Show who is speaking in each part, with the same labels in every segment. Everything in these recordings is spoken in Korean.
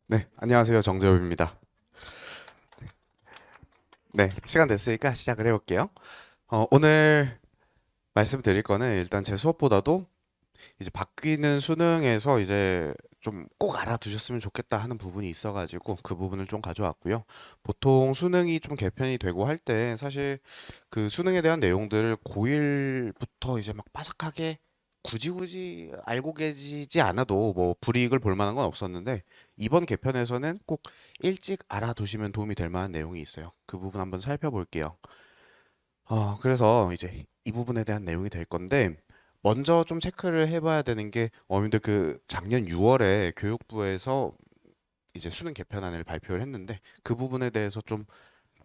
Speaker 1: 네, 안녕하세요. 정재호입니다. 네, 시간 됐으니까 시작을 해볼게요. 오늘 말씀드릴 거는 일단 제 수업보다도 이제 바뀌는 수능에서 이제 좀 꼭 알아두셨으면 좋겠다 하는 부분이 있어가지고 그 부분을 좀 가져왔고요. 보통 수능이 좀 개편이 되고 할 때 사실 그 수능에 대한 내용들을 고1부터 이제 막 빠삭하게 굳이 알고 계시지 않아도 뭐 불이익을 볼 만한 건 없었는데 이번 개편에서는 꼭 일찍 알아두시면 도움이 될 만한 내용이 있어요. 그 부분 한번 살펴볼게요. 그래서 이제 이 부분에 대한 내용이 될 건데 먼저 좀 체크를 해봐야 되는 게 어머님들 그 작년 6월에 교육부에서 이제 수능 개편안을 발표를 했는데 그 부분에 대해서 좀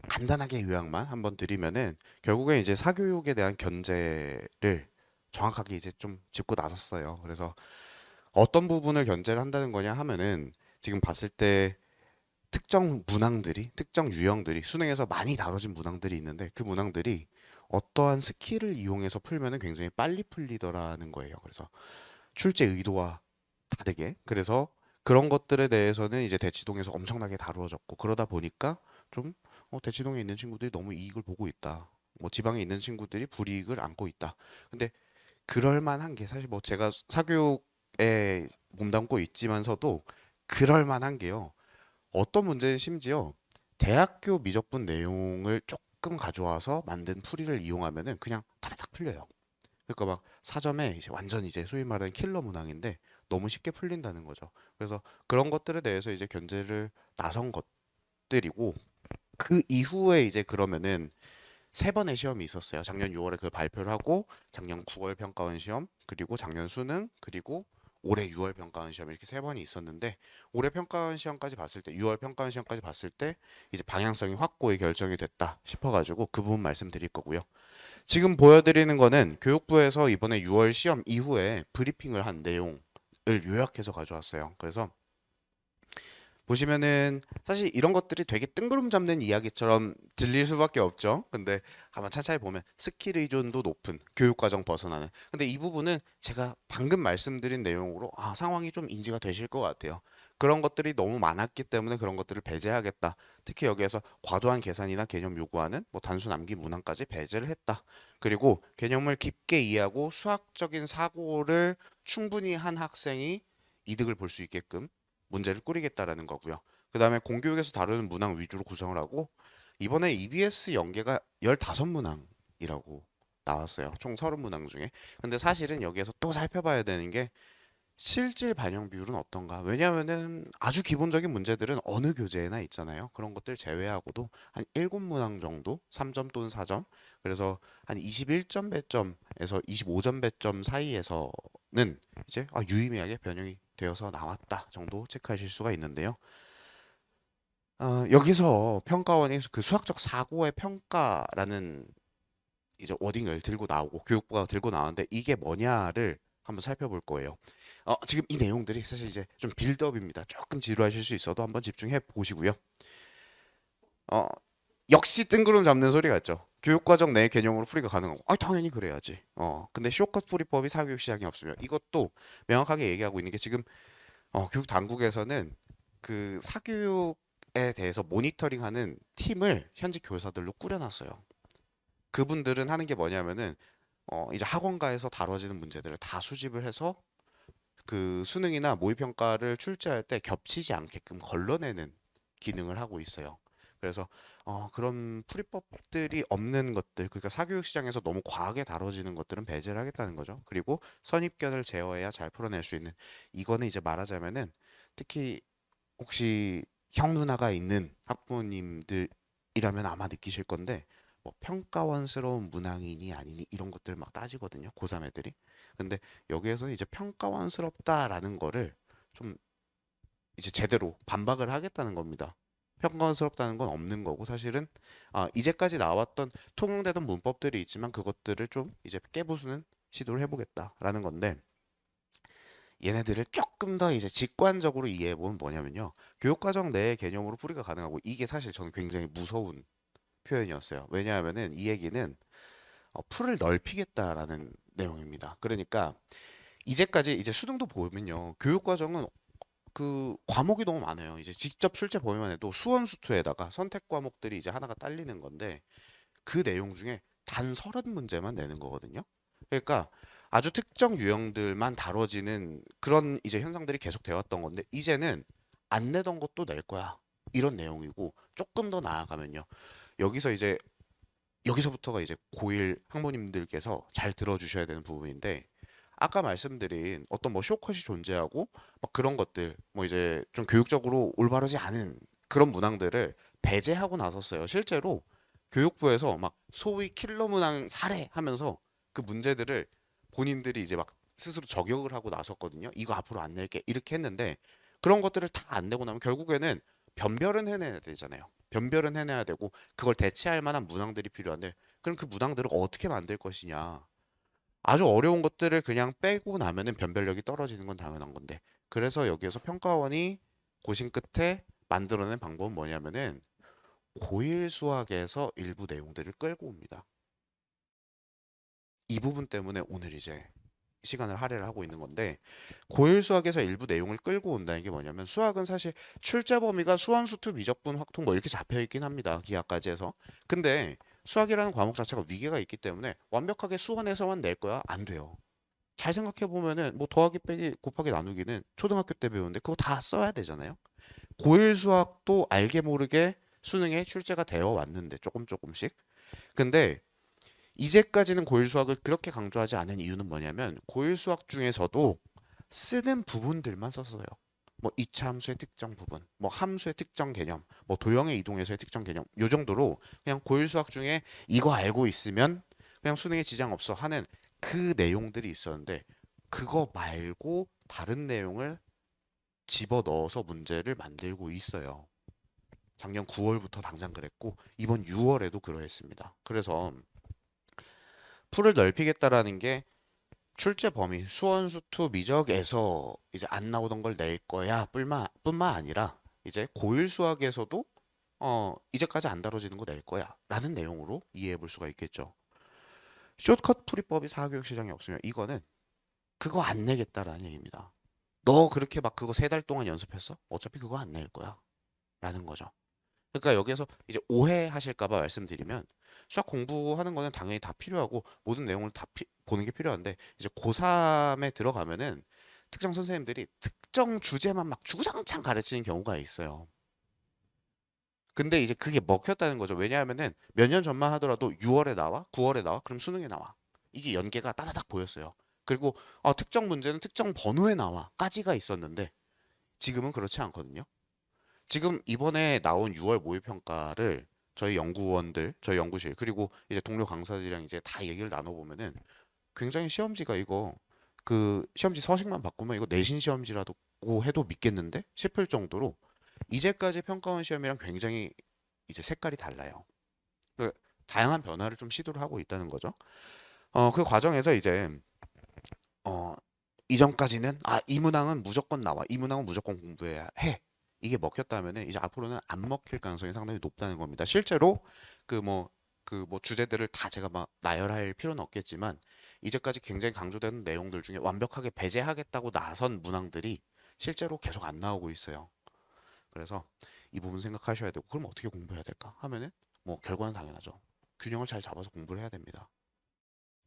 Speaker 1: 간단하게 요약만 한번 드리면은 결국에 이제 사교육에 대한 견제를 정확하게 이제 좀 짚고 나섰어요. 그래서 어떤 부분을 견제를 한다는 거냐 하면은 지금 봤을 때 특정 문항들이, 특정 유형들이 수능에서 많이 다뤄진 문항들이 있는데 그 문항들이 어떠한 스킬을 이용해서 풀면은 굉장히 빨리 풀리더라는 거예요. 그래서 출제 의도와 다르게. 그래서 그런 것들에 대해서는 이제 대치동에서 엄청나게 다루어졌고 그러다 보니까 좀 대치동에 있는 친구들이 너무 이익을 보고 있다. 뭐 지방에 있는 친구들이 불이익을 안고 있다. 근데 그럴 만한 게 사실 뭐 제가 사교육에 몸담고 있지만서도 그럴 만한 게요. 어떤 문제는 심지어 대학교 미적분 내용을 조금 가져와서 만든 풀이를 이용하면은 그냥 타닥 풀려요. 그러니까 막 사점에 이제 완전 이제 소위 말하는 킬러 문항인데 너무 쉽게 풀린다는 거죠. 그래서 그런 것들에 대해서 이제 견제를 나선 것들이고 그 이후에 이제 그러면은 세 번의 시험이 있었어요. 작년 6월에 그 발표를 하고 작년 9월 평가원 시험 그리고 작년 수능 그리고 올해 6월 평가원 시험 이렇게 세 번이 있었는데 올해 평가원 시험까지 봤을 때 6월 평가원 시험까지 봤을 때 이제 방향성이 확고히 결정이 됐다 싶어가지고 그 부분 말씀드릴 거고요. 지금 보여드리는 거는 교육부에서 이번에 6월 시험 이후에 브리핑을 한 내용을 요약해서 가져왔어요. 그래서 보시면은 사실 이런 것들이 되게 뜬구름 잡는 이야기처럼 들릴 수밖에 없죠. 근데 가만 차차히 보면 스킬 의존도 높은 교육과정 벗어나는. 근데 이 부분은 제가 방금 말씀드린 내용으로 상황이 좀 인지가 되실 것 같아요. 그런 것들이 너무 많았기 때문에 그런 것들을 배제하겠다. 특히 여기에서 과도한 계산이나 개념 요구하는 뭐 단순 암기 문항까지 배제를 했다. 그리고 개념을 깊게 이해하고 수학적인 사고를 충분히 한 학생이 이득을 볼 수 있게끔 문제를 꾸리겠다라는 거고요. 그 다음에 공교육에서 다루는 문항 위주로 구성을 하고 이번에 EBS 연계가 15문항이라고 나왔어요. 총 30문항 중에. 근데 사실은 여기에서 또 살펴봐야 되는 게 실질 반영 비율은 어떤가? 왜냐하면은 아주 기본적인 문제들은 어느 교재에나 있잖아요. 그런 것들 제외하고도 한 7문항 정도, 3점 또는 4점. 그래서 한 21점 배점에서 25점 배점 사이에서는 이제 유의미하게 변형이 되어서 나왔다 정도 체크하실 수가 있는데요. 여기서 평가원이 그 수학적 사고의 평가라는 이제 워딩을 들고 나오고 교육부가 들고 나왔는데 이게 뭐냐를 한번 살펴볼 거예요. 지금 이 내용들이 사실 이제 좀 빌드업입니다. 조금 지루하실 수 있어도 한번 집중해 보시고요. 어, 역시 뜬구름 잡는 소리 같죠. 교육과정 내 개념으로 풀이가 가능하고, 당연히 그래야지. 근데 쇼컷 풀이법이 사교육 시장에 없으면 이것도 명확하게 얘기하고 있는 게 지금 교육 당국에서는 그 사교육에 대해서 모니터링하는 팀을 현직 교사들로 꾸려놨어요. 그분들은 하는 게 뭐냐면은 이제 학원가에서 다뤄지는 문제들을 다 수집을 해서 그 수능이나 모의평가를 출제할 때 겹치지 않게끔 걸러내는 기능을 하고 있어요. 그래서 그런 풀이법들이 없는 것들, 그러니까 사교육 시장에서 너무 과하게 다뤄지는 것들은 배제를 하겠다는 거죠. 그리고 선입견을 제어해야 잘 풀어낼 수 있는 이거는 이제 말하자면은 특히 혹시 형 누나가 있는 학부모님들이라면 아마 느끼실 건데 뭐 평가원스러운 문항이니 아니니 이런 것들 막 따지거든요. 고3 애들이. 근데 여기에서는 이제 평가원스럽다라는 거를 좀 이제 제대로 반박을 하겠다는 겁니다. 평가원스럽다는 건 없는 거고 사실은 이제까지 나왔던 통용되던 문법들이 있지만 그것들을 좀 이제 깨부수는 시도를 해보겠다라는 건데 얘네들을 조금 더 이제 직관적으로 이해해 보면 뭐냐면요. 교육과정 내의 개념으로 풀이가 가능하고 이게 사실 저는 굉장히 무서운 표현이었어요. 왜냐하면은 이 얘기는 풀을 넓히겠다라는 내용입니다. 그러니까 이제까지 이제 수능도 보면요. 교육과정은 그 과목이 너무 많아요. 이제 직접 출제 보면 해도 수원수투에다가 선택 과목들이 이제 하나가 딸리는 건데 그 내용 중에 단 30문제만 내는 거거든요. 그러니까 아주 특정 유형들만 다뤄지는 그런 이제 현상들이 계속 되었던 건데 이제는 안 내던 것도 낼 거야. 이런 내용이고 조금 더 나아가면요. 여기서 이제 여기서부터가 이제 고1 학부모님들께서 잘 들어주셔야 되는 부분인데 아까 말씀드린 어떤 뭐 쇼컷이 존재하고 막 그런 것들 뭐 이제 좀 교육적으로 올바르지 않은 그런 문항들을 배제하고 나섰어요. 실제로 교육부에서 막 소위 킬러 문항 살해하면서 그 문제들을 본인들이 이제 막 스스로 저격을 하고 나섰거든요. 이거 앞으로 안 낼게 이렇게 했는데 그런 것들을 다 안 내고 나면 결국에는 변별은 해내야 되잖아요. 변별은 해내야 되고 그걸 대체할 만한 문항들이 필요한데 그럼 그 문항들을 어떻게 만들 것이냐. 아주 어려운 것들을 그냥 빼고 나면은 변별력이 떨어지는 건 당연한 건데 그래서 여기에서 평가원이 고심 끝에 만들어낸 방법은 뭐냐면은 고1 수학에서 일부 내용들을 끌고 옵니다. 이 부분 때문에 오늘 이제 시간을 할애를 하고 있는 건데 고1 수학에서 일부 내용을 끌고 온다는 게 뭐냐면 수학은 사실 출제 범위가 수원, 수투, 미적분, 확통 뭐 이렇게 잡혀 있긴 합니다. 기하까지 해서. 근데 수학이라는 과목 자체가 위계가 있기 때문에 완벽하게 수원에서만 낼 거야? 안 돼요. 잘 생각해 보면은 뭐 더하기 빼기 곱하기 나누기는 초등학교 때 배우는데 그거 다 써야 되잖아요. 고1 수학도 알게 모르게 수능에 출제가 되어 왔는데 조금씩. 근데 이제까지는 고1 수학을 그렇게 강조하지 않은 이유는 뭐냐면 고1 수학 중에서도 쓰는 부분들만 썼어요. 뭐 이차 함수의 특정 부분, 뭐 함수의 특정 개념, 뭐 도형의 이동에서의 특정 개념, 요 정도로 그냥 고1 수학 중에 이거 알고 있으면 그냥 수능에 지장 없어 하는 그 내용들이 있었는데 그거 말고 다른 내용을 집어 넣어서 문제를 만들고 있어요. 작년 9월부터 당장 그랬고 이번 6월에도 그러했습니다. 그래서 풀을 넓히겠다라는 게 출제 범위 수원수투 미적에서 이제 안 나오던 걸 낼 거야 뿐만 아니라 이제 고1 수학에서도 이제까지 안 다뤄지는 거 낼 거야 라는 내용으로 이해해 볼 수가 있겠죠. 숏컷 풀이법이 사교육 시장에 없으면 이거는 그거 안 내겠다라는 얘기입니다. 너 그렇게 막 그거 3달 동안 연습했어? 어차피 그거 안 낼 거야 라는 거죠. 그러니까 여기에서 이제 오해하실까봐 말씀드리면 수학 공부하는 거는 당연히 다 필요하고 모든 내용을 다 보는 게 필요한데 이제 고3에 들어가면은 특정 선생님들이 특정 주제만 막 주구장창 가르치는 경우가 있어요. 근데 이제 그게 먹혔다는 거죠. 왜냐하면은 몇 년 전만 하더라도 6월에 나와, 9월에 나와, 그럼 수능에 나와. 이게 연계가 따다닥 보였어요. 그리고 특정 문제는 특정 번호에 나와까지가 있었는데 지금은 그렇지 않거든요. 지금 이번에 나온 6월 모의평가를 저희 연구원들, 저희 연구실, 그리고 이제 동료 강사들이랑 이제 다 얘기를 나눠보면은 굉장히 시험지가 이거 그 시험지 서식만 바꾸면 이거 내신 시험지라고 해도 믿겠는데 싶을 정도로 이제까지 평가원 시험이랑 굉장히 이제 색깔이 달라요. 그 다양한 변화를 좀 시도를 하고 있다는 거죠. 그 과정에서 이제 어, 이전까지는 이 문항은 무조건 나와. 이 문항은 무조건 공부해야 해. 이게 먹혔다면은 이제 앞으로는 안 먹힐 가능성이 상당히 높다는 겁니다. 실제로 그 뭐 주제들을 다 제가 막 나열할 필요는 없겠지만 이제까지 굉장히 강조되는 내용들 중에 완벽하게 배제하겠다고 나선 문항들이 실제로 계속 안 나오고 있어요. 그래서 이 부분 생각하셔야 되고 그럼 어떻게 공부해야 될까 하면은 뭐 결과는 당연하죠. 균형을 잘 잡아서 공부를 해야 됩니다.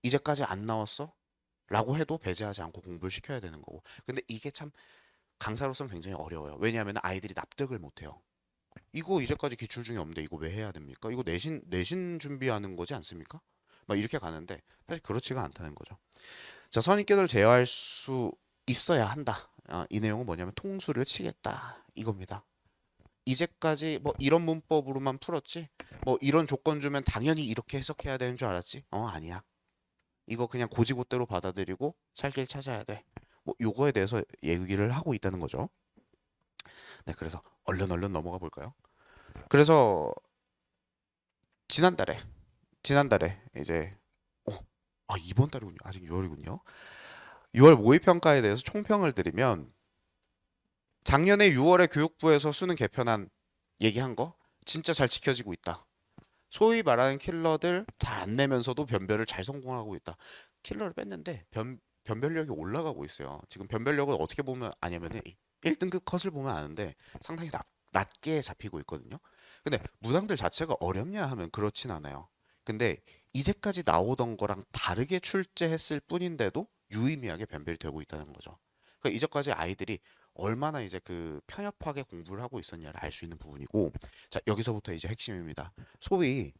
Speaker 1: 이제까지 안 나왔어? 라고 해도 배제하지 않고 공부를 시켜야 되는 거고. 근데 이게 참 강사로서는 굉장히 어려워요. 왜냐하면 아이들이 납득을 못해요. 이거 이제까지 기출 중에 없는데 이거 왜 해야 됩니까? 이거 내신 준비하는 거지 않습니까? 막 이렇게 가는데 사실 그렇지가 않다는 거죠. 자, 선입견을 제어할 수 있어야 한다. 이 내용은 뭐냐면 통수를 치겠다 이겁니다. 이제까지 뭐 이런 문법으로만 풀었지, 뭐 이런 조건 주면 당연히 이렇게 해석해야 되는 줄 알았지? 아니야. 이거 그냥 고지고대로 받아들이고 살 길 찾아야 돼. 뭐 요거에 대해서 얘기를 하고 있다는 거죠. 네, 그래서 얼른 넘어가 볼까요? 그래서 지난달에 이제 어, 이번 달이군요. 아직 6월이군요. 6월 모의평가에 대해서 총평을 드리면 작년에 6월에 교육부에서 수능 개편안 얘기한 거 진짜 잘 지켜지고 있다. 소위 말하는 킬러들 다 안 내면서도 변별을 잘 성공하고 있다. 킬러를 뺐는데 변별력이 올라가고 있어요. 지금 변별력을 어떻게 보면 아냐면은 1등급 컷을 보면 아는데 상당히 낮게 잡히고 있거든요. 근데 문항들 자체가 어렵냐 하면 그렇진 않아요. 근데 이제까지 나오던 거랑 다르게 출제했을 뿐인데도 유의미하게 변별이 되고 있다는 거죠. 그러니까 이제까지 아이들이 얼마나 이제 그 편협하게 공부를 하고 있었냐를 알 수 있는 부분이고, 자, 여기서부터 이제 핵심입니다. 소위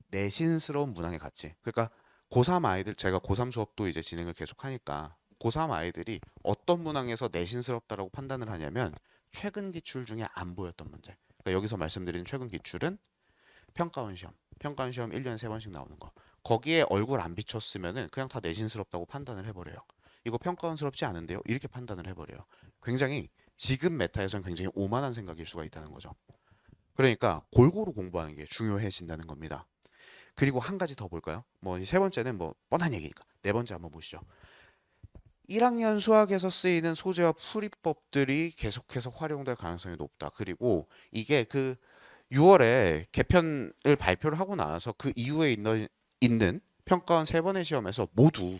Speaker 1: 내신스러운 문항의 가치. 그러니까 고3 아이들, 제가 고3 수업도 이제 진행을 계속 하니까 고3 아이들이 어떤 문항에서 내신스럽다라고 판단을 하냐면 최근 기출 중에 안 보였던 문제. 그러니까 여기서 말씀드리는 최근 기출은 평가원 시험. 평가원 시험 1년에 3번씩 나오는 거. 거기에 얼굴 안 비쳤으면은 그냥 다 내신스럽다고 판단을 해버려요. 이거 평가원스럽지 않은데요? 이렇게 판단을 해버려요. 굉장히 지금 메타에서는 굉장히 오만한 생각일 수가 있다는 거죠. 그러니까 골고루 공부하는 게 중요해진다는 겁니다. 그리고 한 가지 더 볼까요? 뭐 세 번째는 뭐 뻔한 얘기니까 네 번째 한번 보시죠. 1학년 수학에서 쓰이는 소재와 풀이법들이 계속해서 활용될 가능성이 높다. 그리고 이게 그 6월에 개편을 발표를 하고 나서 그 이후에 있는 평가원 세 번의 시험에서 모두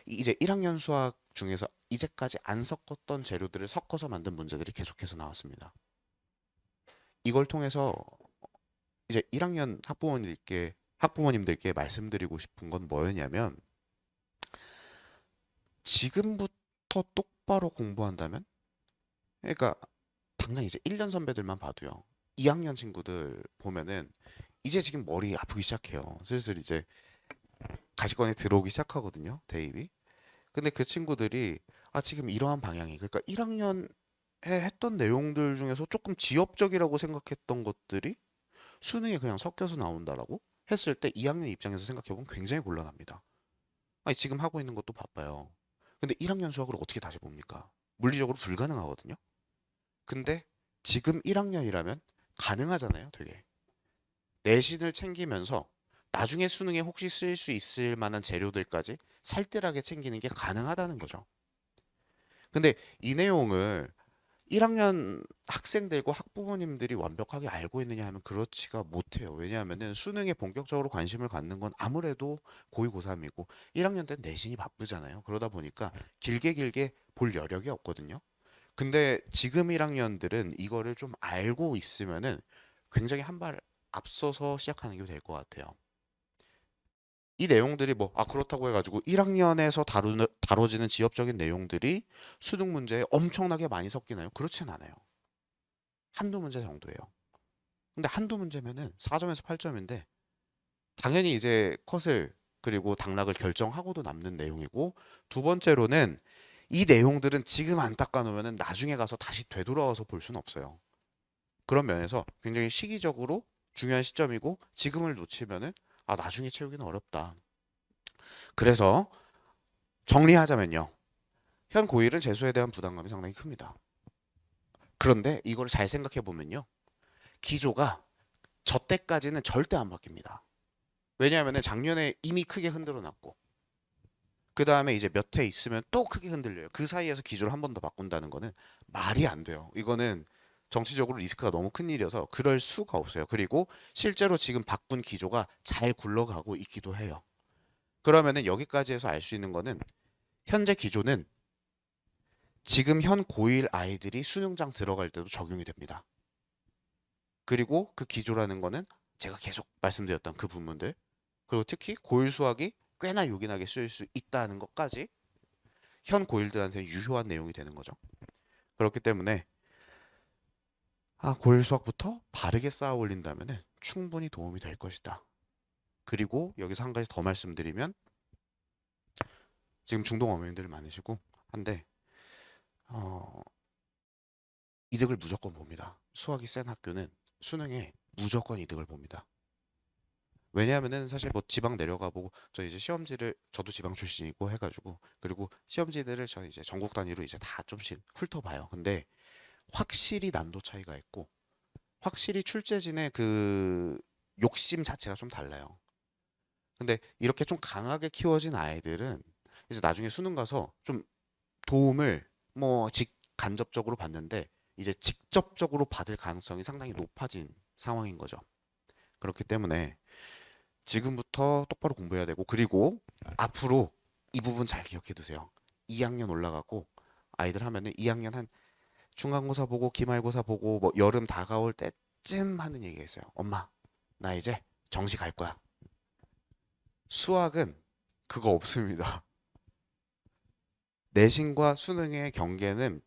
Speaker 1: 이제 1학년 수학 중에서 이제까지 안 섞었던 재료들을 섞어서 만든 문제들이 계속해서 나왔습니다. 이걸 통해서 이제 1학년 학부모님들께 말씀드리고 싶은 건 뭐였냐면, 지금부터 똑바로 공부한다면, 그러니까 당장 이제 1년 선배들만 봐도요. 2학년 친구들 보면은 이제 지금 머리 아프기 시작해요. 슬슬 이제 가시권에 들어오기 시작하거든요. 대입이. 근데 그 친구들이 지금 이러한 방향이, 그러니까 1학년에 했던 내용들 중에서 조금 지엽적이라고 생각했던 것들이 수능에 그냥 섞여서 나온다라고 했을 때 2학년 입장에서 생각해보면 굉장히 곤란합니다. 아니, 지금 하고 있는 것도 바빠요. 근데 1학년 수학을 어떻게 다시 봅니까? 물리적으로 불가능하거든요. 근데 지금 1학년이라면 가능하잖아요, 되게. 내신을 챙기면서 나중에 수능에 혹시 쓰일 수 있을 만한 재료들까지 살뜰하게 챙기는 게 가능하다는 거죠. 근데 이 내용을 1학년 학생들과 학부모님들이 완벽하게 알고 있느냐 하면 그렇지가 못해요. 왜냐하면은 수능에 본격적으로 관심을 갖는 건 아무래도 고2, 고3이고 1학년 때는 내신이 바쁘잖아요. 그러다 보니까 길게 볼 여력이 없거든요. 근데 지금 1학년들은 이거를 좀 알고 있으면은 굉장히 한 발 앞서서 시작하는 게 될 것 같아요. 이 내용들이 그렇다고 해가지고 1학년에서 다뤄지는 지엽적인 내용들이 수능 문제에 엄청나게 많이 섞이나요? 그렇진 않아요. 한두 문제 정도예요. 근데 한두 문제면은 4점에서 8점인데 당연히 이제 컷을 그리고 당락을 결정하고도 남는 내용이고, 두 번째로는 이 내용들은 지금 안 닦아놓으면은 나중에 가서 다시 되돌아와서 볼 수는 없어요. 그런 면에서 굉장히 시기적으로 중요한 시점이고, 지금을 놓치면은 나중에 채우기는 어렵다. 그래서 정리하자면요. 현 고1은 재수에 대한 부담감이 상당히 큽니다. 그런데 이걸 잘 생각해 보면요. 기조가 저 때까지는 절대 안 바뀝니다. 왜냐하면 작년에 이미 크게 흔들어 놨고, 그 다음에 이제 몇 해 있으면 또 크게 흔들려요. 그 사이에서 기조를 한 번 더 바꾼다는 거는 말이 안 돼요. 이거는 정치적으로 리스크가 너무 큰 일이어서 그럴 수가 없어요. 그리고 실제로 지금 바꾼 기조가 잘 굴러가고 있기도 해요. 그러면은 여기까지 해서 알 수 있는 거는 현재 기조는 지금 현 고1 아이들이 수능장 들어갈 때도 적용이 됩니다. 그리고 그 기조라는 거는 제가 계속 말씀드렸던 그 부분들, 그리고 특히 고1 수학이 꽤나 요긴하게 쓰일 수 있다는 것까지 현 고1들한테 유효한 내용이 되는 거죠. 그렇기 때문에 고1 수학부터 바르게 쌓아 올린다면 충분히 도움이 될 것이다. 그리고 여기서 한 가지 더 말씀드리면, 지금 중동 어머님들 많으시고 한데 어, 이득을 무조건 봅니다. 수학이 센 학교는 수능에 무조건 이득을 봅니다. 왜냐하면은 사실 뭐 지방 내려가 보고, 저 이제 시험지를, 저도 지방 출신이고 해가지고, 그리고 시험지들을 저 이제 전국 단위로 이제 다 좀씩 훑어봐요. 근데 확실히 난도 차이가 있고 확실히 출제진의 그 욕심 자체가 좀 달라요. 근데 이렇게 좀 강하게 키워진 아이들은 이제 나중에 수능 가서 좀 도움을 간접적으로 받는데 이제 직접적으로 받을 가능성이 상당히 높아진 상황인 거죠. 그렇기 때문에 지금부터 똑바로 공부해야 되고, 그리고 앞으로 이 부분 잘 기억해 두세요. 2학년 올라가고 아이들 하면은 2학년 한 중간고사 보고 기말고사 보고 뭐 여름 다가올 때쯤 하는 얘기가 있어요. 엄마, 나 이제 정시 갈 거야. 수학은 그거 없습니다. 내신과 수능의 경계는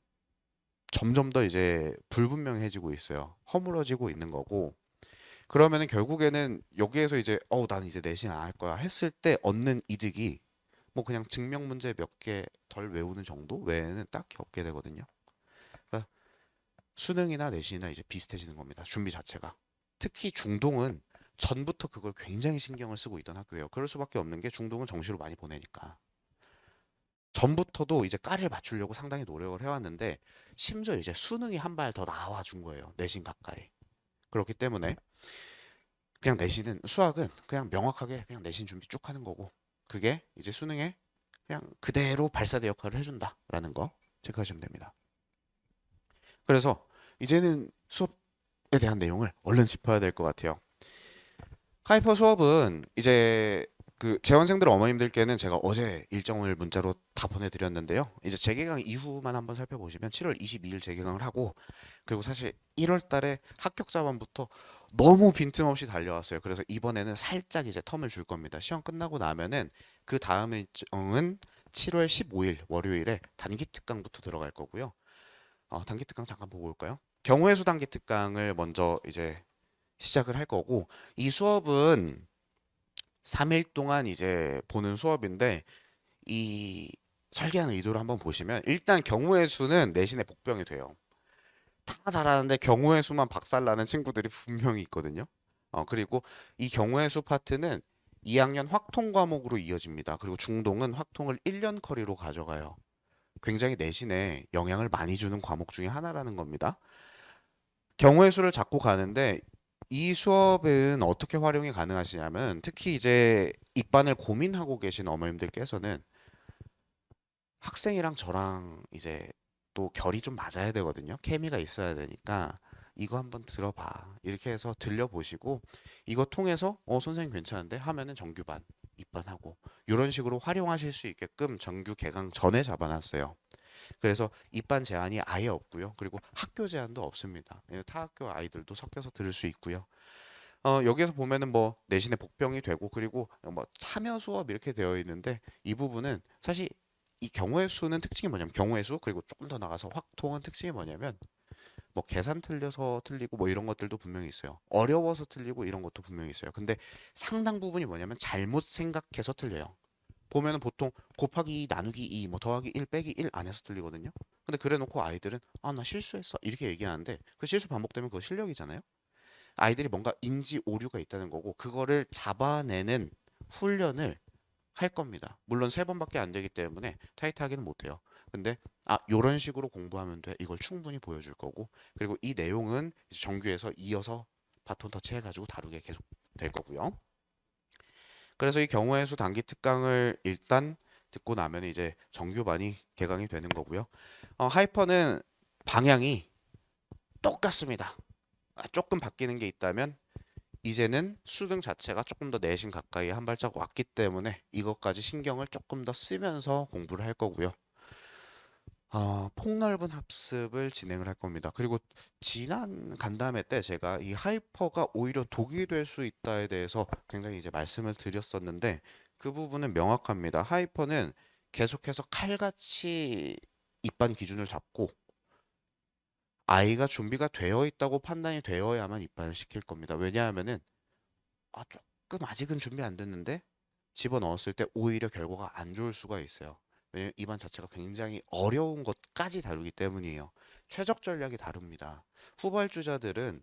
Speaker 1: 점점 더 이제 불분명해지고 있어요. 허물어지고 있는 거고. 그러면은 결국에는 여기에서 이제 나는 이제 내신 안 할 거야 했을 때 얻는 이득이 뭐 그냥 증명 문제 몇 개 덜 외우는 정도 외에는 딱히 없게 되거든요. 그러니까 수능이나 내신이나 이제 비슷해지는 겁니다. 준비 자체가. 특히 중동은 전부터 그걸 굉장히 신경을 쓰고 있던 학교예요. 그럴 수밖에 없는 게 중동은 정시로 많이 보내니까. 전부터도 이제 과를 맞추려고 상당히 노력을 해왔는데 심지어 이제 수능이 한 발 더 나와 준 거예요. 내신 가까이. 그렇기 때문에 그냥 내신은 수학은 그냥 명확하게 그냥 내신 준비 쭉 하는 거고 그게 이제 수능에 그냥 그대로 발사대 역할을 해준다라는 거 체크하시면 됩니다. 그래서 이제는 수업에 대한 내용을 얼른 짚어야 될 것 같아요. 하이퍼 수업은 이제 그 재원생들 어머님들께는 제가 어제 일정을 문자로 다 보내드렸는데요. 이제 재개강 이후만 한번 살펴보시면 7월 22일 재개강을 하고 그리고 사실 1월 달에 합격 자반부터 너무 빈틈없이 달려왔어요. 그래서 이번에는 살짝 이제 텀을 줄 겁니다. 시험 끝나고 나면은 그 다음 일정은 7월 15일 월요일에 단기 특강부터 들어갈 거고요. 단기 특강 잠깐 보고 올까요? 경우의 수 단기 특강을 먼저 이제 시작을 할 거고 이 수업은 3일 동안 이제 보는 수업인데 이 설계하는 의도를 한번 보시면 일단 경우의 수는 내신에 복병이 돼요. 다 잘하는데 경우의 수만 박살나는 친구들이 분명히 있거든요. 그리고 이 경우의 수 파트는 2학년 확통 과목으로 이어집니다. 그리고 중동은 확통을 1년 커리로 가져가요. 굉장히 내신에 영향을 많이 주는 과목 중에 하나라는 겁니다. 경우의 수를 잡고 가는데 이 수업은 어떻게 활용이 가능하시냐면 특히 이제 입반을 고민하고 계신 어머님들께서는 학생이랑 저랑 이제 또 결이 좀 맞아야 되거든요. 케미가 있어야 되니까 이거 한번 들어봐. 이렇게 해서 들려보시고 이거 통해서 선생님 괜찮은데 하면은 정규반 입반하고 이런 식으로 활용하실 수 있게끔 정규 개강 전에 잡아놨어요. 그래서 입반 제한이 아예 없고요. 그리고 학교 제한도 없습니다. 타 학교 아이들도 섞여서 들을 수 있고요. 여기에서 보면은 뭐 내신에 복병이 되고 그리고 뭐 참여 수업 이렇게 되어 있는데 이 부분은 사실 이 경우의 수는 특징이 뭐냐면 경우의 수 그리고 조금 더 나가서 확통은 특징이 뭐냐면 뭐 계산 틀려서 틀리고 뭐 이런 것들도 분명히 있어요. 어려워서 틀리고 이런 것도 분명히 있어요. 근데 상당 부분이 뭐냐면 잘못 생각해서 틀려요. 보면은 보통 곱하기 2 나누기 2 뭐 더하기 1 빼기 1 안에서 틀리거든요. 근데 그래 놓고 아이들은 나 실수했어 이렇게 얘기하는데 그 실수 반복되면 그거 실력이잖아요. 아이들이 뭔가 인지 오류가 있다는 거고 그거를 잡아내는 훈련을 할 겁니다. 물론 세 번밖에 안 되기 때문에 타이트하게는 못해요. 근데 요런 식으로 공부하면 돼. 이걸 충분히 보여줄 거고 그리고 이 내용은 이제 정규에서 이어서 바톤 터치 해가지고 다루게 계속 될 거고요. 그래서 이 경우의 수 단기 특강을 일단 듣고 나면 이제 정규반이 개강이 되는 거고요. 하이퍼는 방향이 똑같습니다. 조금 바뀌는 게 있다면 이제는 수능 자체가 조금 더 내신 가까이 한 발자국 왔기 때문에 이것까지 신경을 조금 더 쓰면서 공부를 할 거고요. 폭넓은 학습을 진행을 할 겁니다. 그리고 지난 간담회 때 제가 이 하이퍼가 오히려 독이 될 수 있다에 대해서 굉장히 이제 말씀을 드렸었는데 그 부분은 명확합니다. 하이퍼는 계속해서 칼같이 입반 기준을 잡고 아이가 준비가 되어 있다고 판단이 되어야만 입반을 시킬 겁니다. 왜냐하면은 조금 아직은 준비 안 됐는데 집어넣었을 때 오히려 결과가 안 좋을 수가 있어요. 왜냐면 입안 자체가 굉장히 어려운 것까지 다루기 때문이에요. 최적 전략이 다릅니다. 후발주자들은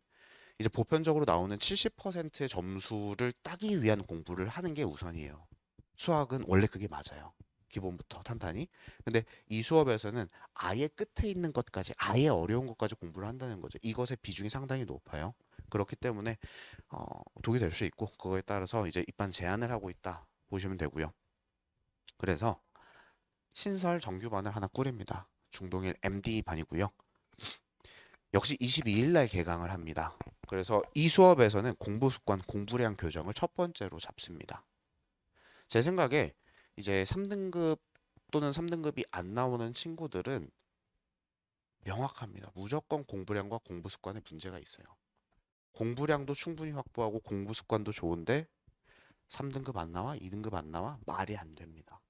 Speaker 1: 이제 보편적으로 나오는 70%의 점수를 따기 위한 공부를 하는 게 우선이에요. 수학은 원래 그게 맞아요. 기본부터 탄탄히. 근데 이 수업에서는 아예 끝에 있는 것까지, 아예 어려운 것까지 공부를 한다는 거죠. 이것의 비중이 상당히 높아요. 그렇기 때문에 독이 될 수 있고 그거에 따라서 이제 입반 제한을 하고 있다 보시면 되고요. 그래서 신설 정규반을 하나 꾸립니다. 중동일 MD 반이고요. 역시 22일 날 개강을 합니다. 그래서 이 수업에서는 공부 습관, 공부량 교정을 첫 번째로 잡습니다. 제 생각에 이제 3등급 또는 3등급이 안 나오는 친구들은 명확합니다. 무조건 공부량과 공부 습관에 문제가 있어요. 공부량도 충분히 확보하고 공부 습관도 좋은데 3등급 안 나와? 2등급 안 나와? 말이 안 됩니다.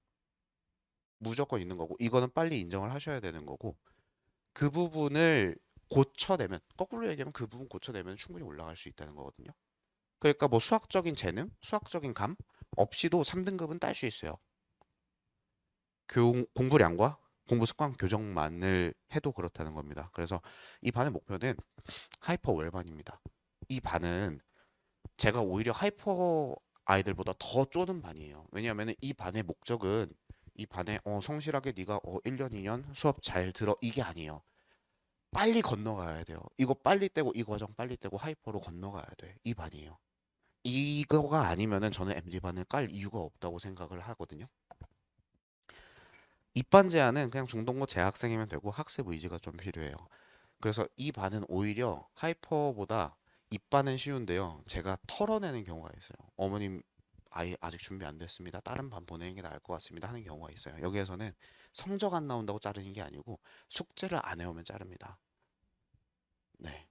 Speaker 1: 무조건 있는 거고 이거는 빨리 인정을 하셔야 되는 거고 그 부분을 고쳐내면 거꾸로 얘기하면 그 부분 고쳐내면 충분히 올라갈 수 있다는 거거든요. 그러니까 뭐 수학적인 재능, 수학적인 감 없이도 3등급은 딸 수 있어요. 공부량과 공부 습관 교정만을 해도 그렇다는 겁니다. 그래서 이 반의 목표는 하이퍼 월반입니다. 이 반은 제가 오히려 하이퍼 아이들보다 더 쪼는 반이에요. 왜냐하면 이 반의 목적은 이 반에 성실하게 네가 1년, 2년 수업 잘 들어 이게 아니에요. 빨리 건너가야 돼요. 이거 빨리 떼고 이 과정 빨리 떼고 하이퍼로 건너가야 돼. 이 반이에요. 이거가 아니면은 저는 MD 반을 깔 이유가 없다고 생각을 하거든요. 입반 제한은 그냥 중등고 재학생이면 되고 학습 의지가 좀 필요해요. 그래서 이 반은 오히려 하이퍼보다 입반은 쉬운데요. 제가 털어내는 경우가 있어요. 어머님 아이 아직 준비 안 됐습니다. 다른 반 보내는 게 나을 것 같습니다. 하는 경우가 있어요. 여기에서는 성적 안 나온다고 자르는 게 아니고 숙제를 안 해오면 자릅니다. 네.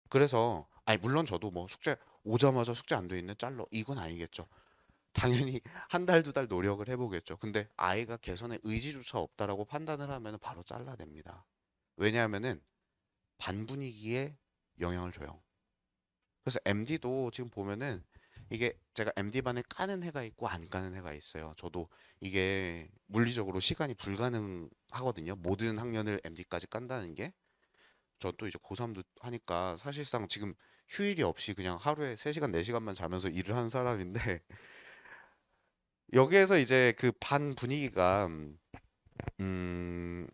Speaker 1: 그래서 아니 물론 저도 뭐 숙제 오자마자 숙제 안 돼 있는 잘러 이건 아니겠죠. 당연히 한 달, 두 달 노력을 해보겠죠. 근데 아이가 개선의 의지조차 없다라고 판단을 하면 바로 잘라냅니다. 왜냐하면은 반 분위기에 영향을 줘요. 그래서 MD도 지금 보면은 이게 제가 MD 반을 까는 해가 있고 안 까는 해가 있어요. 저도 이게 물리적으로 시간이 불가능하거든요. 모든 학년을 MD까지 깐다는 게. 저 또 이제 고3도 하니까 사실상 지금 휴일이 없이 그냥 하루에 3시간, 4시간만 자면서 일을 하는 사람인데 여기에서 이제 그 반 분위기가 음,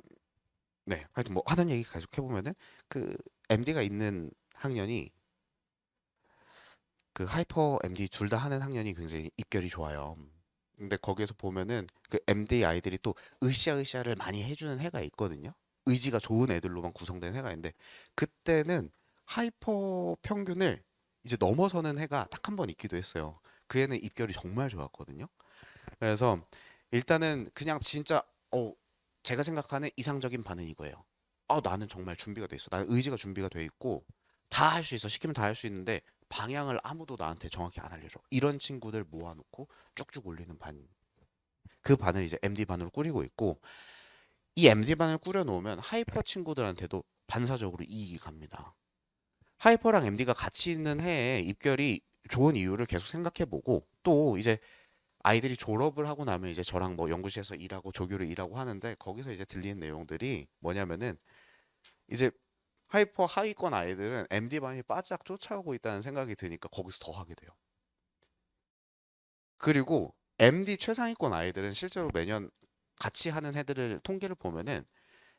Speaker 1: 네. 하여튼 뭐 하던 얘기 계속 해보면은 그 MD가 있는 학년이 그 하이퍼 MD 둘 다 하는 학년이 굉장히 입결이 좋아요. 근데 거기에서 보면은 그 MD 아이들이 또 으쌰으쌰를 많이 해주는 해가 있거든요. 의지가 좋은 애들로만 구성된 해가 있는데 그때는 하이퍼 평균을 이제 넘어서는 해가 딱 한 번 있기도 했어요. 그 애는 입결이 정말 좋았거든요. 그래서 일단은 그냥 진짜 제가 생각하는 이상적인 반응 이거예요. 나는 정말 준비가 돼 있어. 나는 의지가 준비가 돼 있고 다 할 수 있어. 시키면 다 할 수 있는데 방향을 아무도 나한테 정확히 안 알려줘. 이런 친구들 모아놓고 쭉쭉 올리는 반. 그 반을 이제 MD 반으로 꾸리고 있고 이 MD 반을 꾸려놓으면 하이퍼 친구들한테도 반사적으로 이익이 갑니다. 하이퍼랑 MD가 같이 있는 해에 입결이 좋은 이유를 계속 생각해보고 또 이제 아이들이 졸업을 하고 나면 이제 저랑 뭐 연구실에서 일하고 조교를 일하고 하는데 거기서 이제 들리는 내용들이 뭐냐면은 이제 하이퍼 하위권 아이들은 MD 반이 바짝 쫓아오고 있다는 생각이 드니까 거기서 더 하게 돼요. 그리고 MD 최상위권 아이들은 실제로 매년 같이 하는 애들을 통계를 보면은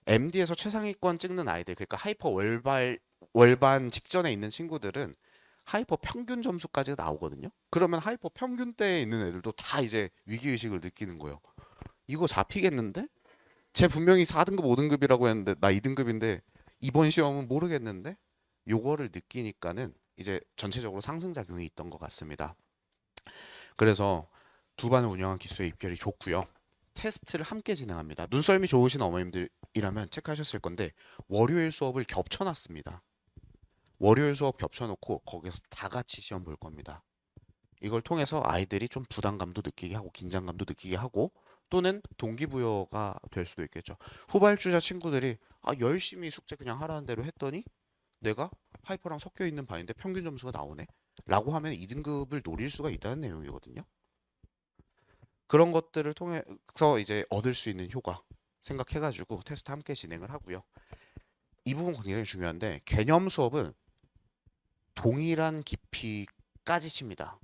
Speaker 1: MD에서 최상위권 찍는 아이들 그러니까 하이퍼 월반 직전에 있는 친구들은 하이퍼 평균 점수까지 나오거든요. 그러면 하이퍼 평균대에 있는 애들도 다 이제 위기의식을 느끼는 거예요. 이거 잡히겠는데? 쟤 분명히 4등급, 5등급이라고 했는데 나 2등급인데 이번 시험은 모르겠는데? 요거를 느끼니까는 이제 전체적으로 상승작용이 있던 것 같습니다. 그래서 두 반을 운영한 기수의 입결이 좋고요. 테스트를 함께 진행합니다. 눈썰미 좋으신 어머님들이라면 체크하셨을 건데 월요일 수업을 겹쳐놨습니다. 월요일 수업 겹쳐놓고 거기서 다 같이 시험 볼 겁니다. 이걸 통해서 아이들이 좀 부담감도 느끼게 하고 긴장감도 느끼게 하고 또는 동기부여가 될 수도 있겠죠. 후발주자 친구들이 열심히 숙제 그냥 하라는 대로 했더니 내가 하이퍼랑 섞여 있는 반인데 평균 점수가 나오네. 라고 하면 2등급을 노릴 수가 있다는 내용이거든요. 그런 것들을 통해서 이제 얻을 수 있는 효과 생각해가지고 테스트 함께 진행을 하고요. 이 부분 굉장히 중요한데 개념 수업은 동일한 깊이까지 칩니다.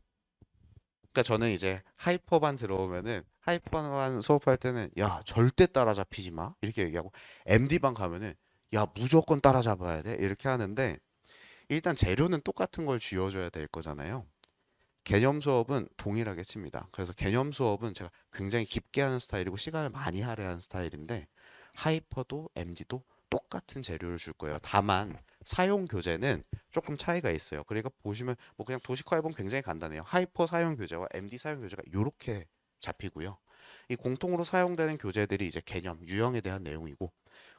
Speaker 1: 그러니까 저는 이제 하이퍼반 들어오면은 하이퍼반 수업할 때는 야 절대 따라잡히지 마 이렇게 얘기하고 MD반 가면은 야 무조건 따라잡아야 돼 이렇게 하는데 일단 재료는 똑같은 걸 쥐어줘야 될 거잖아요. 개념 수업은 동일하게 칩니다. 그래서 개념 수업은 제가 굉장히 깊게 하는 스타일이고 시간을 많이 할애하는 스타일인데 하이퍼도 MD도 똑같은 재료를 줄 거예요. 다만 사용 교재는 조금 차이가 있어요. 그러니까 보시면 뭐 그냥 도식화해 보면 굉장히 간단해요. 하이퍼 사용 교재와 MD 사용 교재가 이렇게 잡히고요. 이 공통으로 사용되는 교재들이 이제 개념, 유형에 대한 내용이고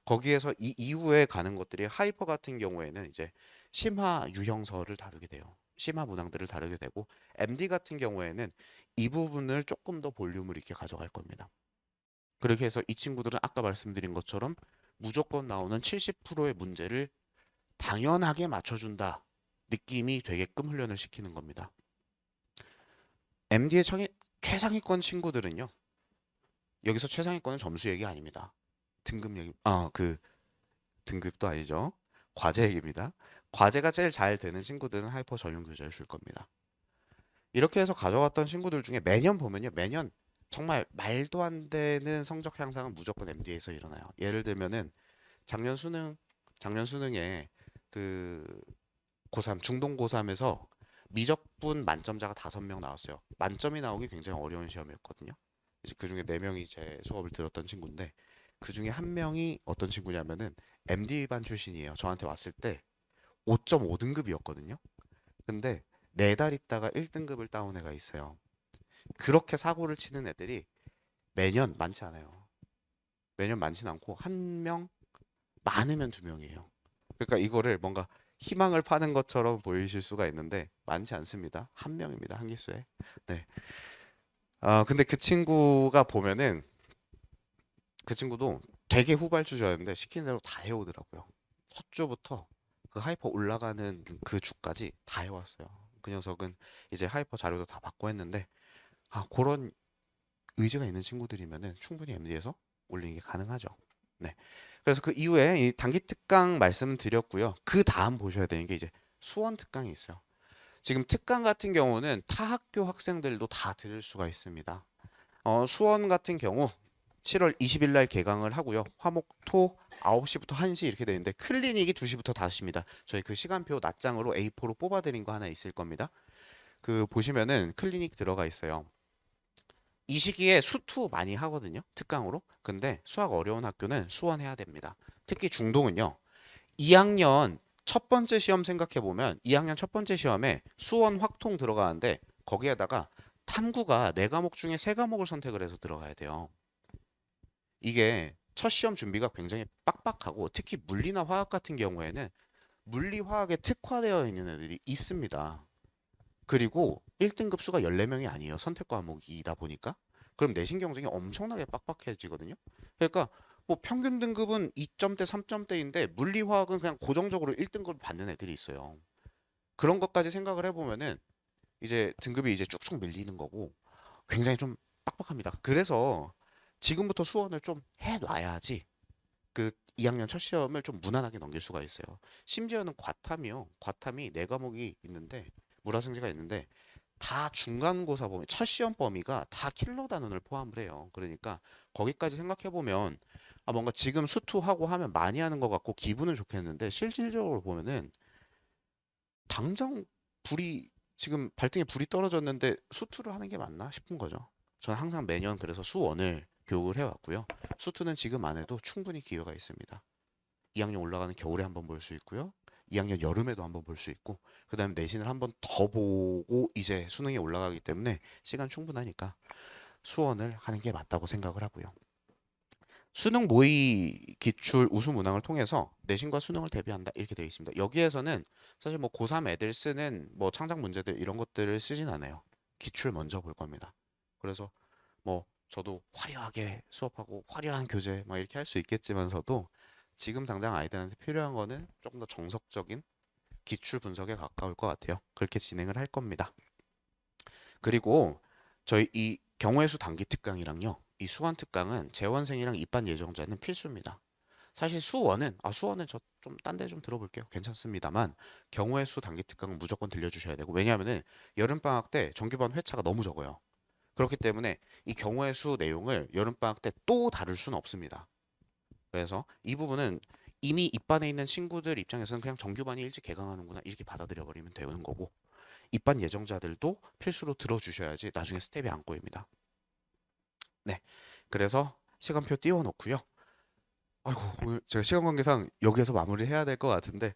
Speaker 1: 거기에서 이 이후에 가는 것들이 하이퍼 같은 경우에는 이제 심화 유형설을 다루게 돼요. 심화 문항들을 다루게 되고 MD 같은 경우에는 이 부분을 조금 더 볼륨을 있게 가져갈 겁니다. 그렇게 해서 이 친구들은 아까 말씀드린 것처럼 무조건 나오는 70%의 문제를 당연하게 맞춰준다 느낌이 되게끔 훈련을 시키는 겁니다. MD의 최상위권 친구들은요. 여기서 최상위권은 점수 얘기 아닙니다. 등급 얘기, 그 등급도 아니죠. 과제 얘기입니다. 과제가 제일 잘 되는 친구들은 하이퍼 전용 교재를 줄 겁니다. 이렇게 해서 가져갔던 친구들 중에 매년 보면요. 매년 정말 말도 안 되는 성적 향상은 무조건 MD에서 일어나요. 예를 들면은 작년 수능, 작년 수능에 그 고3, 중동 고3에서 미적분 만점자가 5명 나왔어요. 만점이 나오기 굉장히 어려운 시험이었거든요. 이제 그 중에 4명이 제 수업을 들었던 친구인데 그 중에 한 명이 어떤 친구냐면은 MD반 출신이에요. 저한테 왔을 때 5.5등급이었거든요. 근데 4달 있다가 1등급을 따온 애가 있어요. 그렇게 사고를 치는 애들이 매년 많지 않아요. 매년 많진 않고 한 명, 많으면 2명이에요. 그러니까 이거를 뭔가 희망을 파는 것처럼 보이실 수가 있는데 많지 않습니다. 한 명입니다. 한 기수에. 네. 근데 그 친구가 보면은 그 친구도 되게 후발주자였는데 시키는 대로 다 해오더라고요. 첫 주부터 그 하이퍼 올라가는 그 주까지 다 해왔어요. 그 녀석은 이제 하이퍼 자료도 다 받고 했는데 그런 의지가 있는 친구들이면은 충분히 MD에서 올리는 게 가능하죠. 네. 그래서 그 이후에 이 단기 특강 말씀드렸고요. 그 다음 보셔야 되는 게 이제 수원 특강이 있어요. 지금 특강 같은 경우는 타 학교 학생들도 다 들을 수가 있습니다. 수원 같은 경우 7월 20일 날 개강을 하고요. 화목 토 9시부터 1시 이렇게 되는데 클리닉이 2시부터 5시입니다. 저희 그 시간표 낱장으로 A4로 뽑아드린 거 하나 있을 겁니다. 그 보시면은 클리닉 들어가 있어요. 이 시기에 수투 많이 하거든요. 특강으로. 근데 수학 어려운 학교는 수원해야 됩니다. 특히 중동은요. 2학년 첫 번째 시험 생각해 보면 2학년 첫 번째 시험에 수원 확통 들어가는데 거기에다가 탐구가 4과목 중에 3과목을 선택을 해서 들어가야 돼요. 이게 첫 시험 준비가 굉장히 빡빡하고 특히 물리나 화학 같은 경우에는 물리 화학에 특화되어 있는 애들이 있습니다. 그리고 1등급 수가 14명이 아니에요. 선택 과목이다 보니까. 그럼 내신 경쟁이 엄청나게 빡빡해지거든요. 그러니까 뭐 평균 등급은 2점대, 3점대인데 물리 화학은 그냥 고정적으로 1등급을 받는 애들이 있어요. 그런 것까지 생각을 해보면은 이제 등급이 이제 쭉쭉 밀리는 거고 굉장히 좀 빡빡합니다. 그래서 지금부터 수원을 좀 해놔야지 그 2학년 첫 시험을 좀 무난하게 넘길 수가 있어요. 심지어는 과탐이요. 과탐이 4과목이 있는데 물화생지가 있는데 다 중간고사 범위, 첫 시험 범위가 다 킬러 단원을 포함을 해요. 그러니까 거기까지 생각해 보면 뭔가 지금 수투하고 하면 많이 하는 것 같고 기분은 좋겠는데 실질적으로 보면은 당장 불이 지금 발등에 불이 떨어졌는데 수투를 하는 게 맞나 싶은 거죠. 저는 항상 매년 그래서 수원을 교육을 해왔고요. 수투는 지금 안 해도 충분히 기회가 있습니다. 2학년 올라가는 겨울에 한번 볼 수 있고요. 2학년 여름에도 한번 볼 수 있고 그 다음에 내신을 한번 더 보고 이제 수능에 올라가기 때문에 시간 충분하니까 수원을 하는 게 맞다고 생각을 하고요. 수능 모의 기출 우수 문항을 통해서 내신과 수능을 대비한다 이렇게 되어 있습니다. 여기에서는 사실 뭐 고3 애들 쓰는 뭐 창작 문제들 이런 것들을 쓰진 않아요. 기출 먼저 볼 겁니다. 그래서 뭐 저도 화려하게 수업하고 화려한 교재 막 이렇게 할 수 있겠지만서도 지금 당장 아이들한테 필요한 거는 조금 더 정석적인 기출 분석에 가까울 것 같아요. 그렇게 진행을 할 겁니다. 그리고 저희 이 경우의 수 단기 특강이랑요. 이 수원 특강은 재원생이랑 입반 예정자는 필수입니다. 사실 수원은 저 좀 딴 데 좀 들어볼게요. 괜찮습니다만 경우의 수 단기 특강은 무조건 들려주셔야 되고 왜냐하면은 여름방학 때 정규반 회차가 너무 적어요. 그렇기 때문에 이 경우의 수 내용을 여름방학 때 또 다룰 수는 없습니다. 그래서 이 부분은 이미 입반해 있는 친구들 입장에서는 그냥 정규반이 일찍 개강하는구나 이렇게 받아들여 버리면 되는 거고 입반 예정자들도 필수로 들어주셔야지 나중에 스텝이 안 꼬입니다. 네, 그래서 시간표 띄워놓고요. 아이고 오늘 제가 시간 관계상 여기에서 마무리해야 될 것 같은데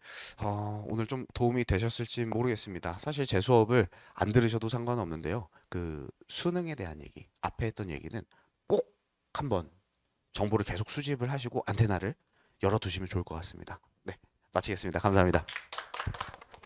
Speaker 1: 오늘 좀 도움이 되셨을지 모르겠습니다. 사실 제 수업을 안 들으셔도 상관없는데요. 그 수능에 대한 얘기 앞에 했던 얘기는 꼭 한번 정보를 계속 수집을 하시고 안테나를 열어두시면 좋을 것 같습니다. 네, 마치겠습니다. 감사합니다.